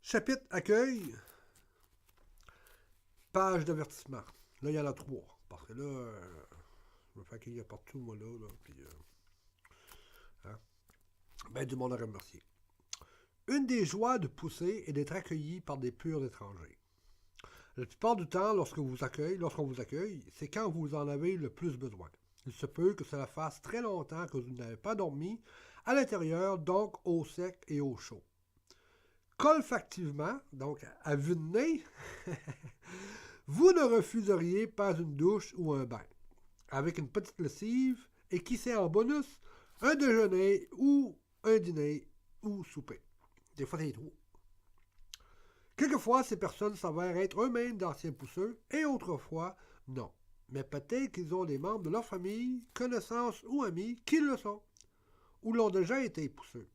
Chapitre accueil, page d'avertissement. Là, il y en a trois. Parce que là, je me fais accueillir partout, moi, là puis, hein, ben, du monde à remercier. Une des joies de pousser est d'être accueilli par des purs étrangers. La plupart du temps, lorsqu'on vous accueille, c'est quand vous en avez le plus besoin. Il se peut que cela fasse très longtemps que vous n'avez pas dormi à l'intérieur, donc au sec et au chaud. Colfactivement, donc à vue de nez, vous ne refuseriez pas une douche ou un bain, avec une petite lessive et qui sait en bonus, un déjeuner ou un dîner ou souper. Des fois, c'est trop. Quelquefois, ces personnes s'avèrent être eux-mêmes d'anciens pousseux et autrefois, non. Mais peut-être qu'ils ont des membres de leur famille, connaissances ou amis qui le sont, ou l'ont déjà été pousseux,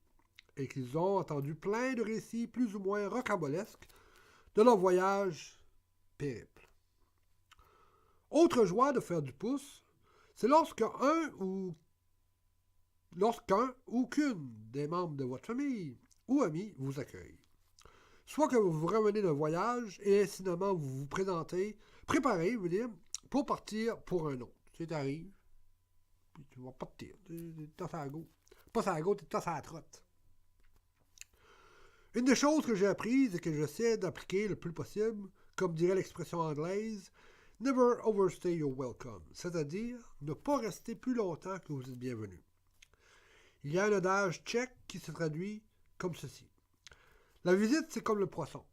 et qu'ils ont entendu plein de récits plus ou moins rocambolesques de leur voyage périple. Autre joie de faire du pouce, c'est lorsqu'un ou qu'une des membres de votre famille ou amis vous accueille. Soit que vous revenez d'un voyage et incidemment vous vous préparez, je veux dire, pour partir pour un autre. Tu t'arrives, puis tu vas partir. Tu tasses à la go. Pas à la go, tu tasses à la trotte. Une des choses que j'ai apprises et que j'essaie d'appliquer le plus possible, comme dirait l'expression anglaise, never overstay your welcome, c'est-à-dire ne pas rester plus longtemps que vous êtes bienvenu. Il y a un adage tchèque qui se traduit comme ceci. La visite, c'est comme le poisson.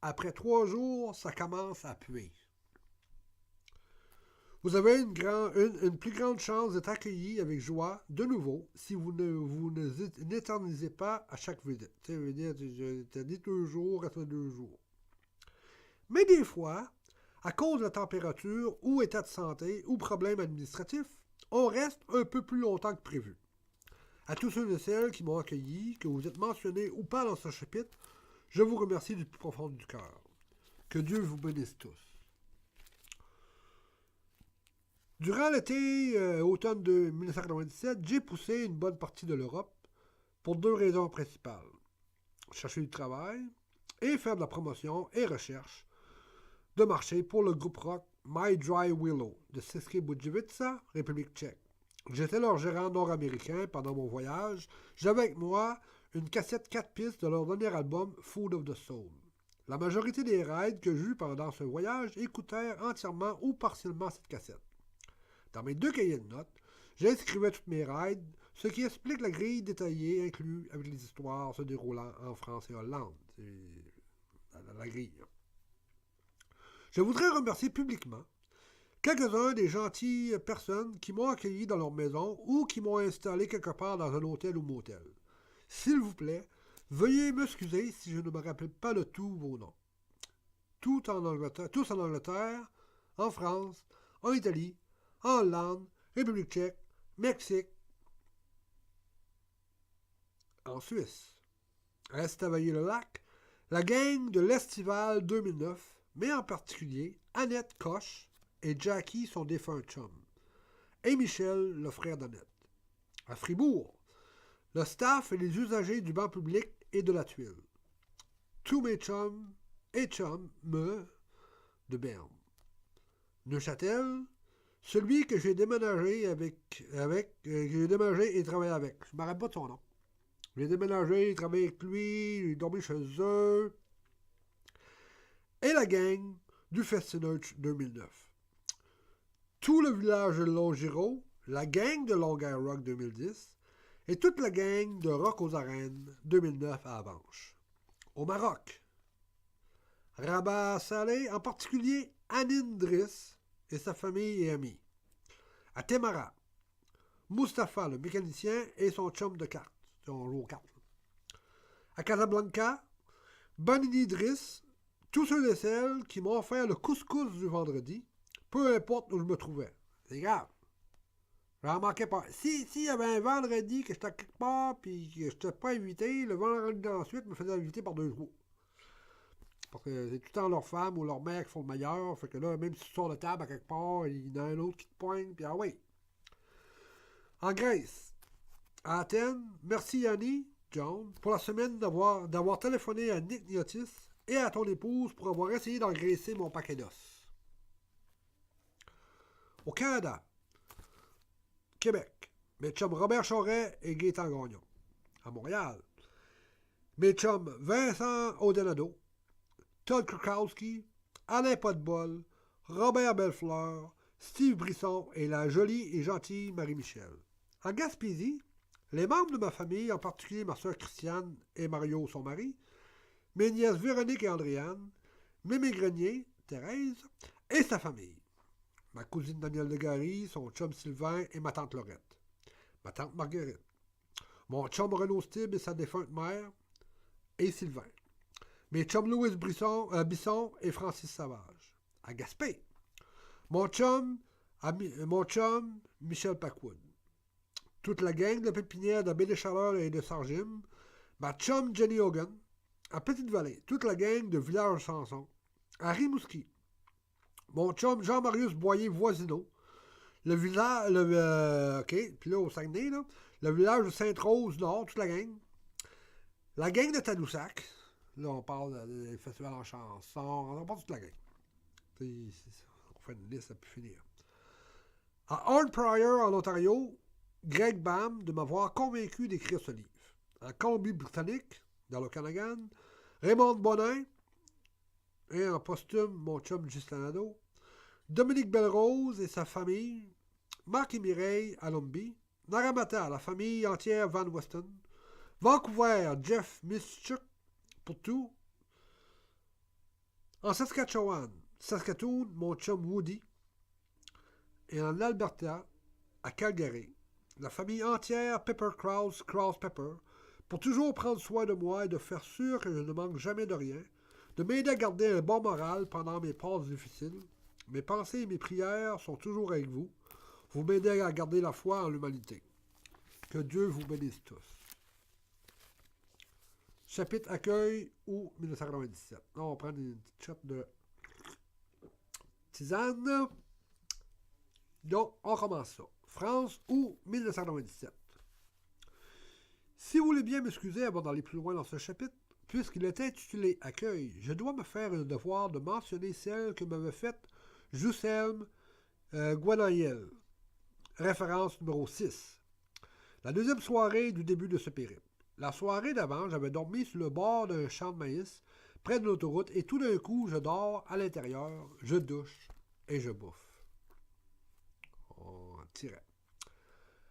Après 3 jours, ça commence à puer. Vous avez une plus grande chance d'être accueilli avec joie de nouveau si vous n'éternisez pas à chaque visite. Tu sais, je t'ai dit 2 jours, reste 2 jours. Mais des fois, à cause de la température ou état de santé ou problème administratif, on reste un peu plus longtemps que prévu. À tous ceux et celles qui m'ont accueilli, que vous êtes mentionnés ou pas dans ce chapitre, je vous remercie du plus profond du cœur. Que Dieu vous bénisse tous. Durant l'été-automne de 1997, j'ai poussé une bonne partie de l'Europe pour 2 raisons principales. Chercher du travail et faire de la promotion et recherche de marché pour le groupe rock My Dry Willow de České Budějovice, République tchèque. J'étais leur gérant nord-américain pendant mon voyage. J'avais avec moi une cassette 4 pistes de leur dernier album Food of the Soul. La majorité des rides que j'eus pendant ce voyage écoutèrent entièrement ou partiellement cette cassette. Dans mes 2 cahiers de notes, j'inscrivais toutes mes rides, ce qui explique la grille détaillée inclue avec les histoires se déroulant en France et Hollande. C'est la grille. Je voudrais remercier publiquement quelques-uns des gentilles personnes qui m'ont accueilli dans leur maison ou qui m'ont installé quelque part dans un hôtel ou motel. S'il vous plaît, veuillez m'excuser si je ne me rappelle pas de tous vos noms. Tous en Angleterre, en France, en Italie, en Hollande, République tchèque, Mexique, en Suisse. À Estavayer-le-Lac, la gang de l'Estival 2009, mais en particulier Annette Koch et Jackie, son défunt chum, et Michel, le frère d'Annette. À Fribourg, le staff et les usagers du banc public et de la tuile. Tous mes chums et chums de Berne. Neuchâtel, celui que j'ai déménagé j'ai déménagé et travaillé avec. Je ne me rappelle pas de son nom. J'ai déménagé, travaillé avec lui, j'ai dormi chez eux. Et la gang du Festinoch 2009. Tout le village de Longiro, la gang de Longueuil Rock 2010 et toute la gang de Rock aux Arènes 2009 à Avanches. Au Maroc, Rabat Saleh, en particulier Anine Driss et sa famille et amis. À Temara, Mustapha, le mécanicien, et son chum de cartes. On joue aux cartes. À Casablanca, Bonini Driss, tous ceux et celles qui m'ont offert le couscous du vendredi, peu importe où je me trouvais. C'est grave. J'en manquais pas. S'il y avait un vendredi que j'étais quelque part puis que je n'étais pas invité, le vendredi ensuite me faisait inviter par 2 jours. Parce que c'est tout le temps leur femme ou leur mère qui font le meilleur. Fait que là, même si tu sors de table à quelque part, il y en a un autre qui te pointe, puis ah oui. En Grèce, à Athènes, merci Yanni, John, pour la semaine d'avoir téléphoné à Nick Niotis et à ton épouse pour avoir essayé d'engraisser mon paquet d'os. Au Canada, Québec, mes chums Robert Charret et Gaétan Gagnon. À Montréal, mes chums Vincent Odenado, Todd Krukowski, Alain Potbol, Robert Bellefleur, Steve Brisson et la jolie et gentille Marie-Michel. En Gaspésie, les membres de ma famille, en particulier ma soeur Christiane et Mario, son mari, mes nièces Véronique et Andréane, Mémé Grenier, Thérèse, et sa famille. Ma cousine Danielle Legary, son chum Sylvain et ma tante Laurette. Ma tante Marguerite. Mon chum Renaud Stib et sa défunte mère, et Sylvain. Mes chums Louis Bisson et Francis Savage. À Gaspé. Mon chum Michel Packwood. Toute la gang de pépinière de Baie-des-Chaleurs et de Sargim. Ma chum Jenny Hogan. À Petite-Vallée. Toute la gang de Village-Sanson. À Rimouski. Mon chum Jean-Marius Boyer-Voisineau. Le village... OK. Puis là, au Saguenay, là. Le village de Sainte-Rose-Nord. Toute la gang. La gang de Tadoussac. Là, on parle des festivals en chanson. On parle de toute la gang. On fait une liste à plus finir. À Horn Pryor, en Ontario, Greg Bam de m'avoir convaincu d'écrire ce livre. À Colombie-Britannique, dans l'Okanagan, Raymond Bonin, et en posthume, mon chum Justin Nadeau, Dominique Belrose et sa famille, Marc et Mireille à Lumbee, Naramata, la famille entière Van Weston, Vancouver, Jeff Mischuk, pour tout. En Saskatchewan, Saskatoon, mon chum Woody. Et en Alberta, à Calgary, la famille entière Pepper Krause Pepper, pour toujours prendre soin de moi et de faire sûr que je ne manque jamais de rien, de m'aider à garder un bon moral pendant mes passes difficiles. Mes pensées et mes prières sont toujours avec vous. Vous m'aidez à garder la foi en l'humanité. Que Dieu vous bénisse tous. Chapitre accueil ou 1997. Là, on prend une petite shot de tisane. Donc, on commence ça. France ou 1997. Si vous voulez bien m'excuser avant d'aller plus loin dans ce chapitre, puisqu'il est intitulé Accueil, je dois me faire le devoir de mentionner celle que m'avait faite Jousselme Guanayel. Référence numéro 6. La deuxième soirée du début de ce périple. La soirée d'avant, j'avais dormi sur le bord d'un champ de maïs, près de l'autoroute, et tout d'un coup, je dors à l'intérieur, je douche et je bouffe. On tirait.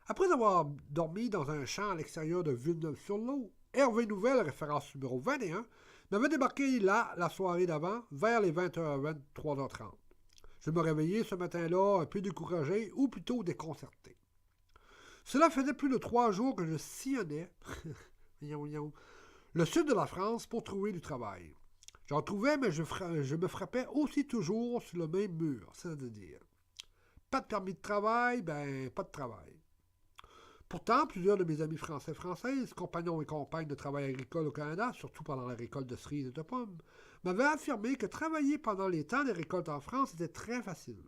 Après avoir dormi dans un champ à l'extérieur de Villeneuve-sur-Lot, Hervé Nouvelle, référence numéro 21, m'avait débarqué là, la soirée d'avant, vers les 20h, 23h30. Je me réveillais ce matin-là un peu découragé, ou plutôt déconcerté. Cela faisait plus de 3 jours que je sillonnais le sud de la France pour trouver du travail. J'en trouvais, mais je me frappais aussi toujours sur le même mur, c'est-à-dire pas de permis de travail, ben pas de travail. Pourtant, plusieurs de mes amis françaises, compagnons et compagnes de travail agricole au Canada, surtout pendant la récolte de cerises et de pommes, m'avaient affirmé que travailler pendant les temps des récoltes en France était très facile.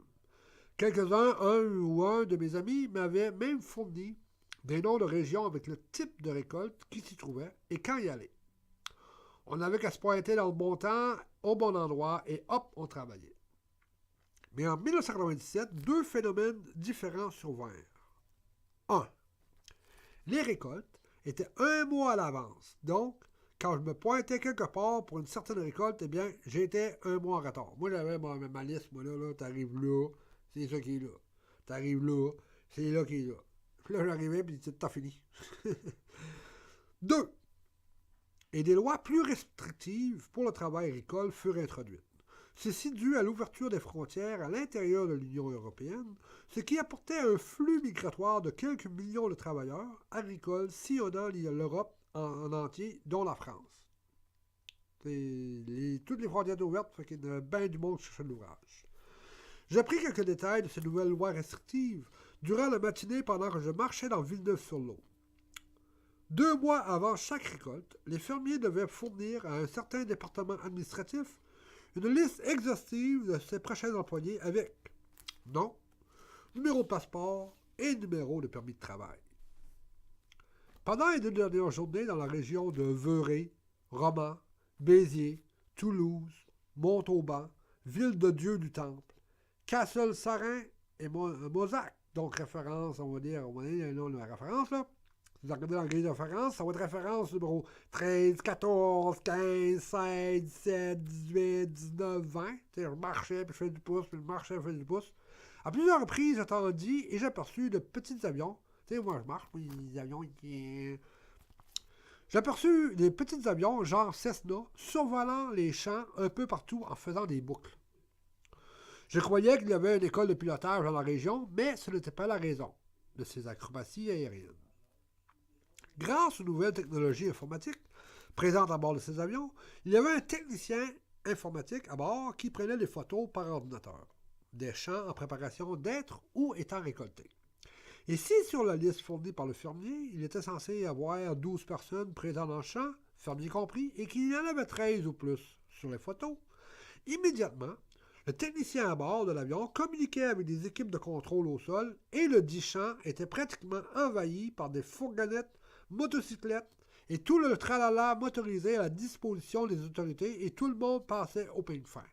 Quelques-uns, un de mes amis, m'avaient même fourni des noms de régions avec le type de récolte qui s'y trouvait et quand y aller. On n'avait qu'à se pointer dans le bon temps, au bon endroit, et hop, on travaillait. Mais en 1997, 2 phénomènes différents survinrent. 1. Les récoltes étaient 1 mois à l'avance. Donc, quand je me pointais quelque part pour une certaine récolte, eh bien, j'étais 1 mois en retard. Moi, j'avais ma liste, moi, là, t'arrives là, c'est ça qui est là. T'arrives là, c'est là qui est là. Puis là, j'arrivais, puis t'as fini. 2. Et des lois plus restrictives pour le travail agricole furent introduites. Ceci dû à l'ouverture des frontières à l'intérieur de l'Union européenne, ce qui apportait un flux migratoire de quelques millions de travailleurs agricoles sillonnant l'Europe en entier, dont la France. Toutes les frontières étaient ouvertes, fait qu'il y a bien du monde qui cherchait l'ouvrage. J'ai pris quelques détails de ces nouvelles lois restrictives durant la matinée pendant que je marchais dans Villeneuve-sur-Lot. 2 mois avant chaque récolte, les fermiers devaient fournir à un certain département administratif une liste exhaustive de ses prochains employés avec nom, numéro de passeport et numéro de permis de travail. Pendant les 2 dernières journées dans la région de Veuré, Romans, Béziers, Toulouse, Montauban, Ville-de-Dieu du Temple, Castle-Sarin et Mozac, donc référence, on va dire le nom de la référence, là. Si vous regardez dans la grille de référence, ça va être référence numéro 13, 14, 15, 16, 17, 18, 19, 20. Je marchais, puis je fais du pouce, puis je marchais, je fais du pouce. À plusieurs reprises, j'attendis et j'ai aperçu de petits avions. Moi, je marche, puis les avions, j'ai aperçu des petits avions, genre Cessna, survolant les champs un peu partout en faisant des boucles. Je croyais qu'il y avait une école de pilotage dans la région, mais ce n'était pas la raison de ces acrobaties aériennes. Grâce aux nouvelles technologies informatiques présentes à bord de ces avions, il y avait un technicien informatique à bord qui prenait des photos par ordinateur des champs en préparation d'être ou étant récoltés. Et si sur la liste fournie par le fermier, il était censé y avoir 12 personnes présentes dans le champ, fermier compris, et qu'il y en avait 13 ou plus sur les photos, immédiatement, le technicien à bord de l'avion communiquait avec des équipes de contrôle au sol et le dit champ était pratiquement envahi par des fourgonnettes, motocyclettes et tout le tralala motorisé à la disposition des autorités et tout le monde passait au peigne fin.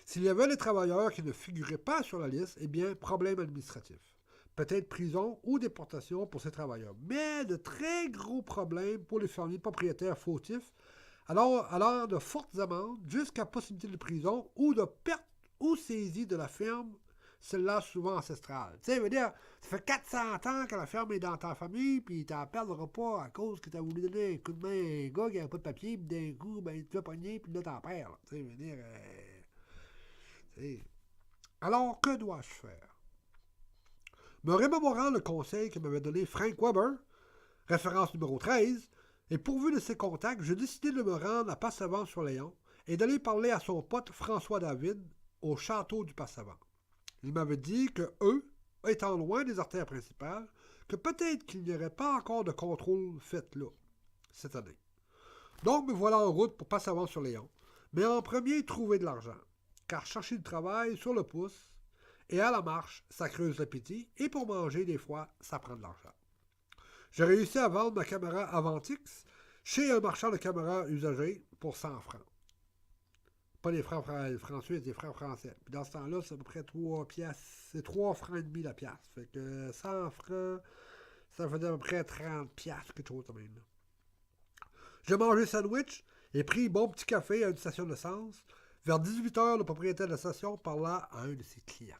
S'il y avait des travailleurs qui ne figuraient pas sur la liste, eh bien, problème administratif. Peut-être prison ou déportation pour ces travailleurs. Mais de très gros problèmes pour les fermiers propriétaires fautifs, alors de fortes amendes jusqu'à possibilité de prison ou de perte ou saisie de la ferme, celle-là souvent ancestrale. Tu sais, veut dire, ça fait 400 ans que la ferme est dans ta famille, puis tu n'en perdras pas à cause que tu as voulu donner un coup de main à un gars qui n'avait pas de papier, puis d'un coup, ben, tu l'as pogné, puis là, t'en perds. Tu sais, veut dire... Alors, que dois-je faire? Me remémorant le conseil que m'avait donné Frank Weber, référence numéro 13, et pourvu de ses contacts, j'ai décidé de me rendre à Passavant-sur-Léon et d'aller parler à son pote François David au château du Passavant. Il m'avait dit que eux, étant loin des artères principales, que peut-être qu'il n'y aurait pas encore de contrôle fait là, cette année. Donc me voilà en route pour Passavant-sur-Léon, mais en premier trouver de l'argent, car chercher du travail sur le pouce, et à la marche, ça creuse l'appétit, et pour manger, des fois, ça prend de l'argent. J'ai réussi à vendre ma caméra Avantix chez un marchand de caméras usagées pour 100 francs. Pas des francs français, des francs français. Puis dans ce temps-là, c'est à peu près 3 piastres. C'est 3 francs et demi la pièce. Fait que 100 francs, ça faisait à peu près 30 piastres, quelque chose comme ça. J'ai mangé sandwich et pris bon petit café à une station d'essence. Vers 18h, le propriétaire de la station parla à un de ses clients.